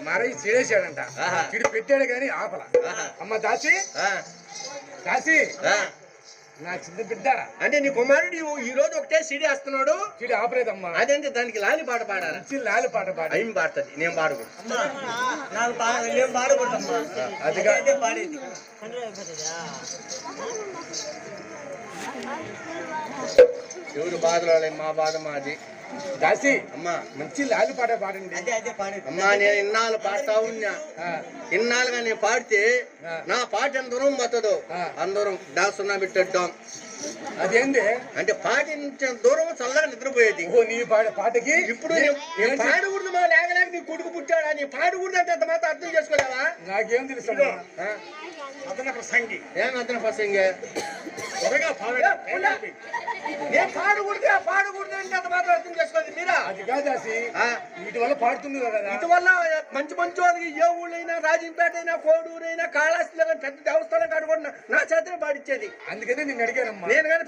మరి చేసాడంట ఇటు పెట్టాడు కానీ ఆపల. అమ్మ దాసి దాసి నా చిన్న బిడ్డ అంటే నీ కుమారుడు ఈ రోజు ఒకటే సిడి వేస్తున్నాడు. చిడి ఆపలేదమ్మా. అదేంటి దానికి లాలి పాట పాడాలి. లాలి పాట పాడ ఏం పాడుతుంది? నేను పాడకూడదు. అదిగా పాడేది. ఎవరు బాధలు మా బాధ మాది. దాసి అమ్మా మంచి లాలి పాట పాడండి. అమ్మా నేను ఇన్నాళ్ళు పాడుతా ఉన్నా. ఇన్నాళ్ళుగా నేను పాడితే నా పాట అందరం మతదు అందరం దాసున్నా పెట్టేద్దాం. అదేంది అంటే పాటించిన దూరం చల్లగా నిద్రపోయేది. నీ పాటకి ఇప్పుడు నేను పాడకూడదు. మా లేకలేక నీ కొడుకు పుట్టాడా? నీ పాడకూడదు అంటే అంత మాత్రం అర్థం చేసుకోలేవా? నాకేం తెలుసు అతను ప్రసంగి. ఏం అతను ప్రసంగి? నేను పాడకూడదు అంటే అంత మాత్రం అర్థం చేసుకోలేదు మీరా? అది కాదాసి వీటి వల్ల పాడుతుంది కదా. ఇటు వల్ల మంచి మంచి వాళ్ళకి ఏ ఊళ్ళైనా రాజంపేట అయినా కోడూరైనా కాళాస్తిలో పెద్ద దేవస్థానం కాడుకున్నా నా చేతనే పాడిచ్చేది. అందుకనే నేను అడిగానమ్మా. నేను కానీ